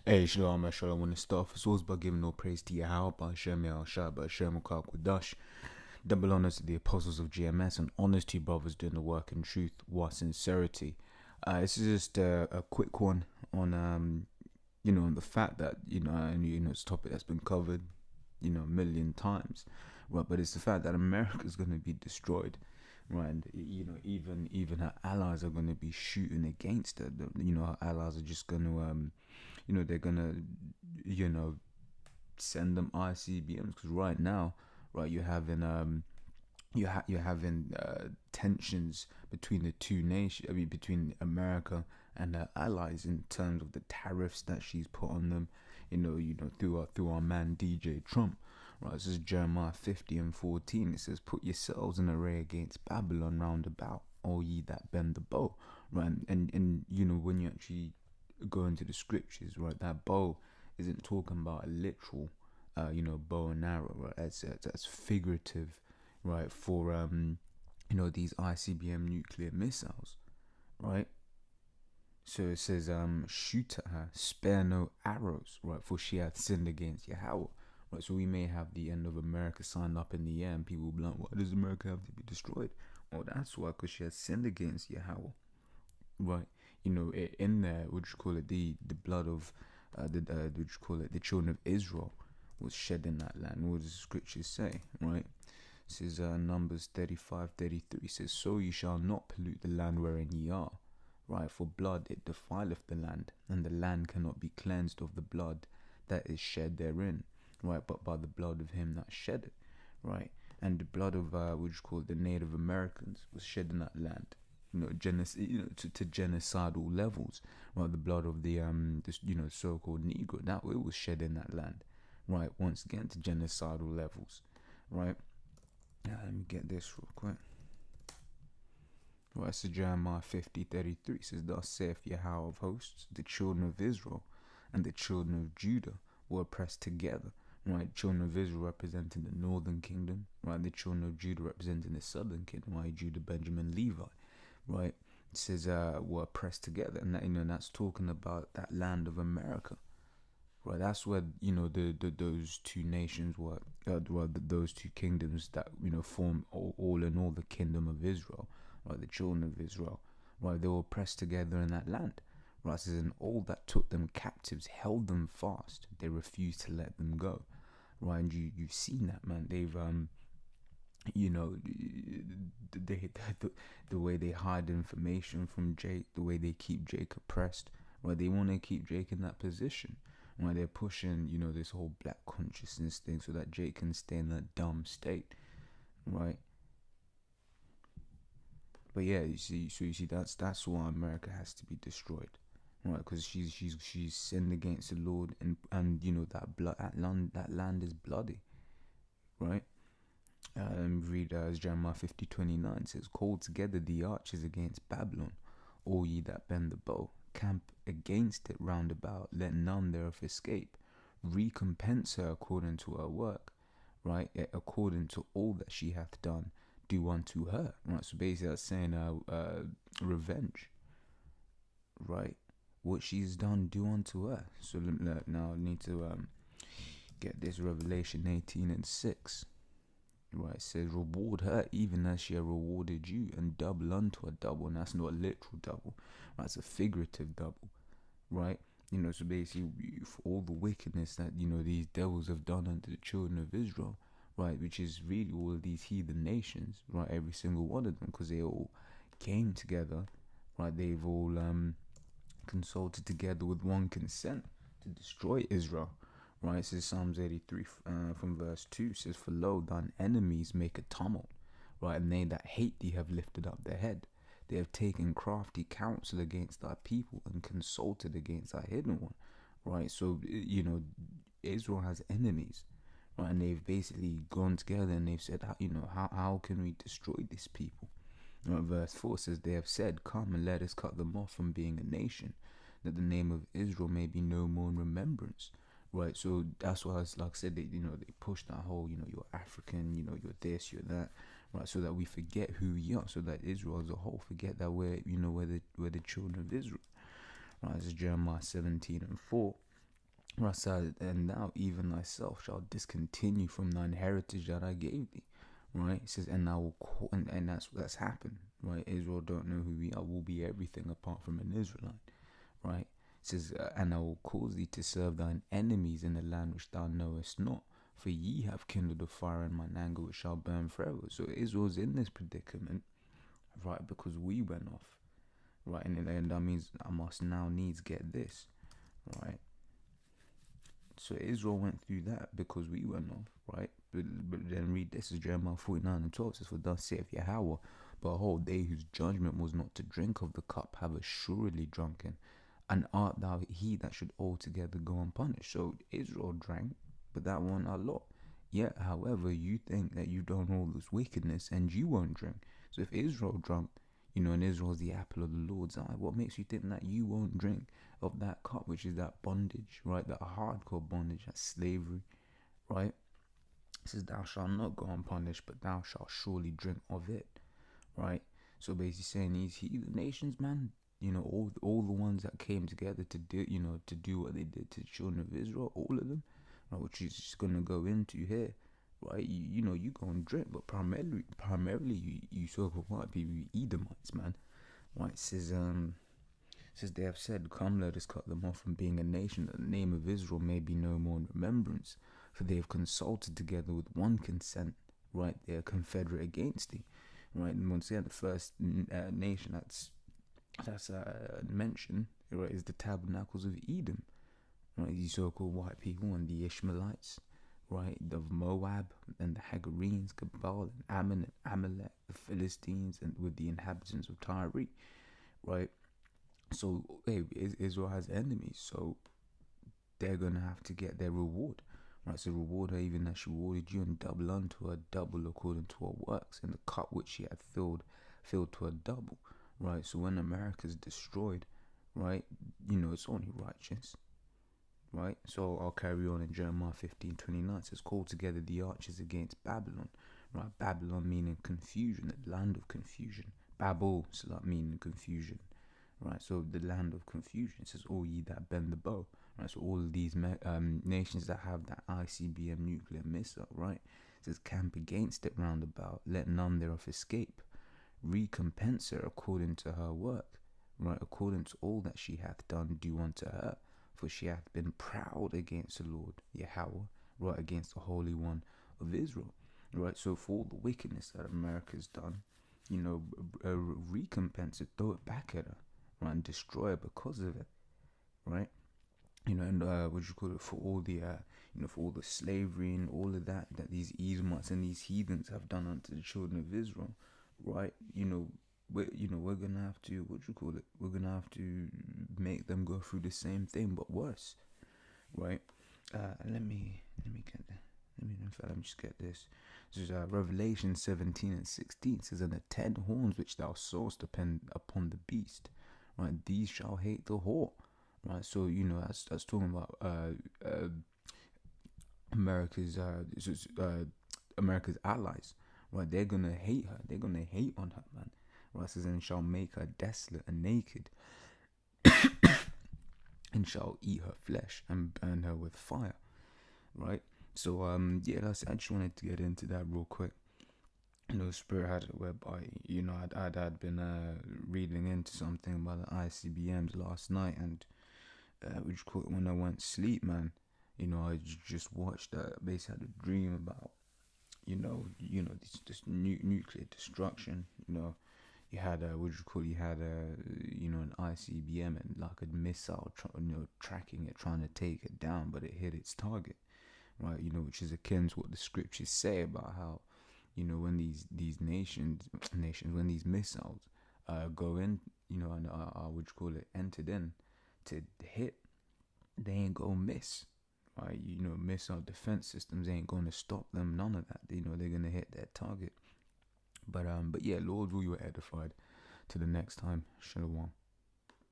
Hey, Shalom, Shalom, want to start first always by giving all praise to Yahweh, by Hashem, Yahushua, by Hashem, Qudash. Double honors to the apostles of GMS, and honors to you brothers doing the work in truth, what sincerity. This is just a quick one on, on the fact that, it's a topic that's been covered, a million times, right? But it's the fact that America is going to be destroyed, right? And, even her allies are going to be shooting against her. Her allies are just going to, they're gonna, send them ICBMs because right now, right, you're having tensions between the two nations. I mean, between America and her allies in terms of the tariffs that she's put on them. Through our man DJ Trump. Right, this is Jeremiah 50:14. It says, "Put yourselves in array against Babylon round about, all ye that bend the bow." Right, and when you actually go into the scriptures, right, that bow isn't talking about a literal, bow and arrow, right? That's figurative, right, for these ICBM nuclear missiles, right? So it says, shoot at her, spare no arrows, right? For she hath sinned against Yahweh, right? So we may have the end of America signed up in the air, and people will be like, why does America have to be destroyed? Well, that's why, because she has sinned against Yahweh, right? In there, what you call it, the blood of what you call it, the children of Israel was shed in that land. What does the scriptures say, right? It says Numbers 35:33 says, "So ye shall not pollute the land wherein ye are, right? For blood it defileth the land, and the land cannot be cleansed of the blood that is shed therein, right? But by the blood of him that shed it, right? And the blood of what you call it, the Native Americans was shed in that land, to genocidal levels, right? The blood of the so-called Negro, that it was shed in that land, right? Once again, to genocidal levels, right? Let me get this real quick. Right, so Jeremiah 50:33 says, "Thus saith Yahweh of hosts, the children of Israel and the children of Judah were pressed together." Right, children of Israel representing the northern kingdom, right? The children of Judah representing the southern kingdom, right? Judah, Benjamin, Levi, right? It says were pressed together, and that, that's talking about that land of America, right? That's where those two nations were, those two kingdoms that form all in all the kingdom of Israel, right? The children of Israel, right? They were pressed together in that land, right? It says, "And all that took them captives held them fast; they refused to let them go." Right, and you've seen that, man. They've they the way they hide information from Jake, the way they keep Jake oppressed, right? They want to keep Jake in that position, right? They're pushing, this whole black consciousness thing so that Jake can stay in that dumb state, right? But yeah, you see, that's why America has to be destroyed, right? Because she's sinned against the Lord, and that blood, that land is bloody, right? Read Jeremiah 50:29 says, "Call together the archers against Babylon, all ye that bend the bow. Camp against it round about, let none thereof escape. Recompense her according to her work, right? According to all that she hath done, do unto her." Right, so basically that's saying revenge, right? What she's done, do unto her. So now I need to get this. Revelation 18:6. Right, it says, "Reward her even as she has rewarded you, and double unto a double." And that's not a literal double, right? It's a figurative double, right? So basically, for all the wickedness that these devils have done unto the children of Israel, right? Which is really all of these heathen nations, right? Every single one of them, because they all came together, right? They've all consulted together with one consent to destroy Israel. Right, it says Psalms 83 from verse 2 says, "For lo, thine enemies make a tumult, right? And they that hate thee have lifted up their head. They have taken crafty counsel against thy people and consulted against thy hidden one." Right, so Israel has enemies, right? And they've basically gone together and they've said, how can we destroy this people? Right, verse 4 says, "They have said, Come and let us cut them off from being a nation, that the name of Israel may be no more in remembrance." Right, so that's why it's like I said, they push that whole, you're African, you're this, you're that, right? So that we forget who we are, so that Israel as a whole forget that we're the children of Israel. Right, this is Jeremiah 17:4. Right, so, and now even thyself shall discontinue from thine heritage that I gave thee. Right, it says, and I will call, and that's happened. Right, Israel don't know who we are. Will be everything apart from an Israelite. Right, it says, and I will cause thee to serve thine enemies in the land which thou knowest not. For ye have kindled a fire in mine anger which shall burn forever. So Israel's in this predicament, right, because we went off. Right, and that means I must now needs get this. Right, so Israel went through that because we went off, right? But then read this is Jeremiah 49 and 12. It says, for thus saith Yahweh, behold, they whose judgment was not to drink of the cup have assuredly drunken, and art thou he that should altogether go unpunished. So Israel drank, but that wasn't a lot. Yet, however, you think that you've done all this wickedness and you won't drink. So if Israel drunk, and Israel's the apple of the Lord's eye, what makes you think that you won't drink of that cup, which is that bondage, right? That hardcore bondage, that slavery, right? It says, thou shalt not go unpunished, but thou shalt surely drink of it, right? So basically saying these heathen nations, man, all the ones that came together to do, to do what they did to the children of Israel, all of them, right, which is just gonna go into here, right? You go and drink, but primarily, you so-called white people, you Edomites, man, right? It says they have said, come, let us cut them off from being a nation, that the name of Israel may be no more in remembrance, for they have consulted together with one consent, right? They are confederate against thee, right? And once again, the first nation that's mentioned, right, is the tabernacles of Edom, right? These so-called white people and the Ishmaelites, right, of Moab and the Hagarenes, Gebal and Ammon and Amalek, the Philistines, and with the inhabitants of Tyre, right? So hey, Israel has enemies, so they're gonna have to get their reward, right? So reward her even as she rewarded you, and double unto her double according to her works, and the cup which she had filled to a double, right? So when America's destroyed, right, it's only righteous, right? So I'll carry on in Jeremiah 15:29. It says, call together the archers against Babylon, right? Babylon meaning confusion, the land of confusion. Babel, so that meaning confusion, right? So the land of confusion. It says, all ye that bend the bow, right? So all of these nations that have that ICBM nuclear missile, right? It says, camp against it round about, let none thereof escape. Recompense her according to her work, right? According to all that she hath done, do unto her. For she hath been proud against the Lord, Yahweh, right? Against the Holy One of Israel, right? So for all the wickedness that America's done, recompense it, throw it back at her, right, and destroy her because of it, right? And what you call it, for all the for all the slavery and all of that these Edomites and these heathens have done unto the children of Israel, right? We're gonna have to, what you call it, we're gonna have to make them go through the same thing but worse, right? Let me just get this. This is Revelation 17 and 16. It says, and the 10 horns which thou sawest depend upon the beast, right? These shall hate the whore, right? So that's talking about America's America's allies, right? They're gonna hate her. They're gonna hate on her, man. Right? It says, and shall make her desolate and naked, and shall eat her flesh and burn her with fire, right? So I just wanted to get into that real quick. Spirit had it whereby I'd been reading into something about the ICBMs last night, and which when I went to sleep, man. I just watched basically had a dream about this nuclear destruction. You had you had an ICBM and like a missile, tracking it, trying to take it down, but it hit its target, right? Which is akin to what the scriptures say about how, when these nations when these missiles go in, and entered in to hit, they ain't gonna miss, right? Missile defense systems ain't gonna stop them. None of that. They're gonna hit their target. But yeah, Lord, will you edified. To the next time. Shalom.